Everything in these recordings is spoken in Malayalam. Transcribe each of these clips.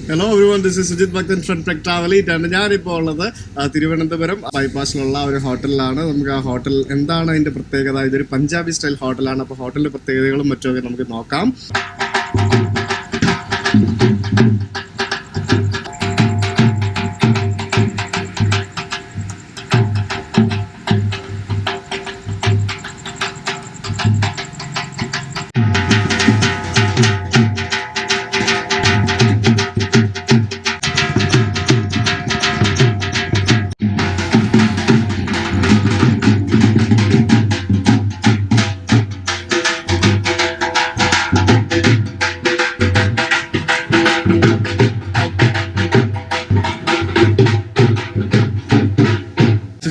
Hello everyone, this is Sujit Bhaktan from Trek Travel Eat and ഞാനിപ്പോൾ ഉള്ളത് തിരുവനന്തപുരം ബൈപ്പാസിലുള്ള ഒരു ഹോട്ടലിലാണ്. നമുക്ക് ആ ഹോട്ടൽ എന്താണ് അതിൻ്റെ പ്രത്യേകത? ഇതൊരു പഞ്ചാബി സ്റ്റൈൽ ഹോട്ടലാണ്. അപ്പോൾ ഹോട്ടലിൻ്റെ പ്രത്യേകതകളും മറ്റുമൊക്കെ നമുക്ക് നോക്കാം.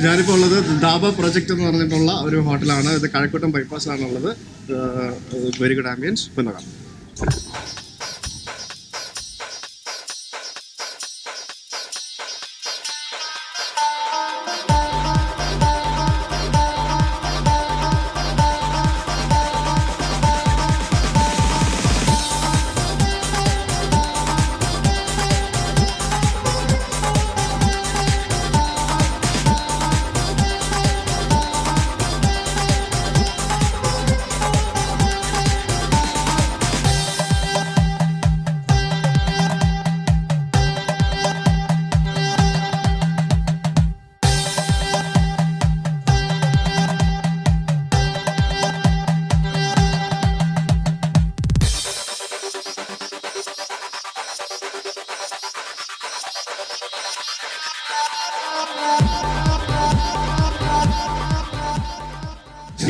ഞാനിപ്പോൾ ഉള്ളത് ദാബ പ്രൊജക്ട് എന്ന് പറഞ്ഞിട്ടുള്ള ഒരു ഹോട്ടലാണ്. ഇത് കഴക്കൂട്ടം ബൈപ്പാസിലാണുള്ളത്. Very good ambience. ഇപ്പം നോക്കാം.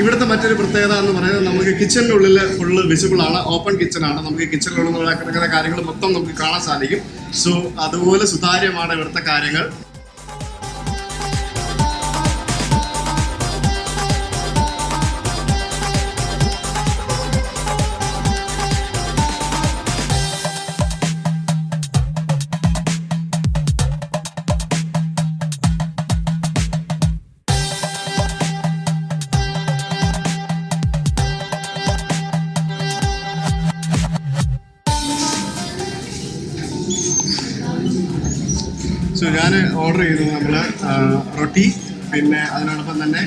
ഇവിടുത്തെ മറ്റൊരു പ്രത്യേകത എന്ന് പറയുന്നത് നമുക്ക് കിച്ചണിനുള്ളിൽ ഫുള്ള് വിസിബിൾ ആണ്. ഓപ്പൺ കിച്ചൺ ആണ്. നമുക്ക് കിച്ചണിനുള്ളിൽ നടക്കുന്ന കാര്യങ്ങൾ മൊത്തം നമുക്ക് കാണാൻ സാധിക്കും. സോ അതുപോലെ സുതാര്യമാണ് ഇവിടുത്തെ കാര്യങ്ങൾ. സോ ഞാൻ ഓർഡർ ചെയ്തത് നമ്മൾ റൊട്ടി, പിന്നെ അതിനോടൊപ്പം തന്നെ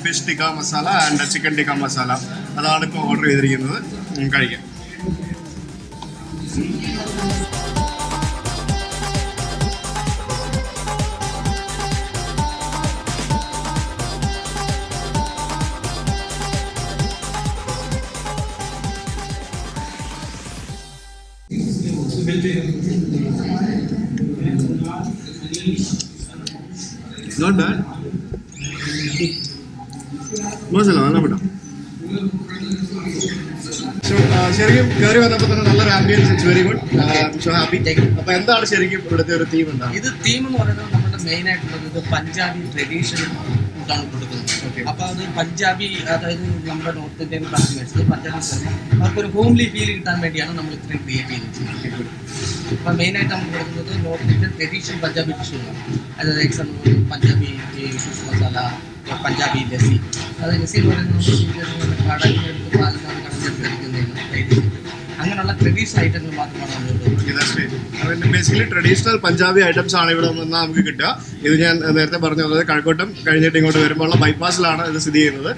fish tikka masala and chicken tikka masala. അതാണ് ഇപ്പോൾ ഓർഡർ ചെയ്തിരിക്കുന്നത്. കഴിക്കാം. Not bad. മോശമല്ല, നല്ല ഫുഡാ. സോ ശരിക്കും കയറി വന്നപ്പോൾ തന്നെ നല്ലൊരു ambience. It's very good. So happy. അപ്പോൾ എന്താണ് ശരിക്കും ഇവിടുത്തെ ഒരു തീം? എന്താണ് ഇത് തീം എന്ന് പറയുന്നത്? നമ്മുടെ മെയിൻ ആയിട്ടുള്ളത് പഞ്ചാബി ട്രഡീഷണൽ ഫുഡാണ് കൊടുക്കുന്നത്. അപ്പോൾ അത് പഞ്ചാബി, അതായത് നമ്മുടെ നോർത്ത് ഇന്ത്യൻ കസ്റ്റമേഴ്സ് പഞ്ചാബി അവർക്കൊരു ഹോംലി ഫീൽ കിട്ടാൻ വേണ്ടിയാണ് നമ്മൾ ഇത്രയും ക്രിയേറ്റ് ചെയ്തത്. അപ്പോൾ മെയിനായിട്ട് നമ്മൾ കൊടുക്കുന്നത് നോർത്ത് ഇന്ത്യൻ ട്രഡീഷണൽ പഞ്ചാബി ഡിഷുകളാണ്. അതായത് എക്സാമ്പിൾ പഞ്ചാബി ഫിഷ് മസാല, പഞ്ചാബി ലസ്സി. അത് ലസ്സി എന്ന് പറയുന്നത് കടലിനെടുത്ത് പാലക്കാട് കടലെടുത്ത് കഴിക്കുന്നതിന് അങ്ങനെയുള്ള ട്രഡീഷണൽ ഐറ്റങ്ങൾ മാത്രമാണ് നമ്മൾ ബേസിക്കലി ട്രഡീഷണൽ പഞ്ചാബി ഐറ്റംസ് ആണ് ഇവിടെ വന്നാൽ നമുക്ക് കിട്ടുക. ഇത് ഞാൻ നേരത്തെ പറഞ്ഞത് കഴക്കൂട്ടം കഴിഞ്ഞിട്ട് ഇങ്ങോട്ട് വരുമ്പോൾ ബൈപ്പാസിലാണ് ഇത് സ്ഥിതി ചെയ്യുന്നത്.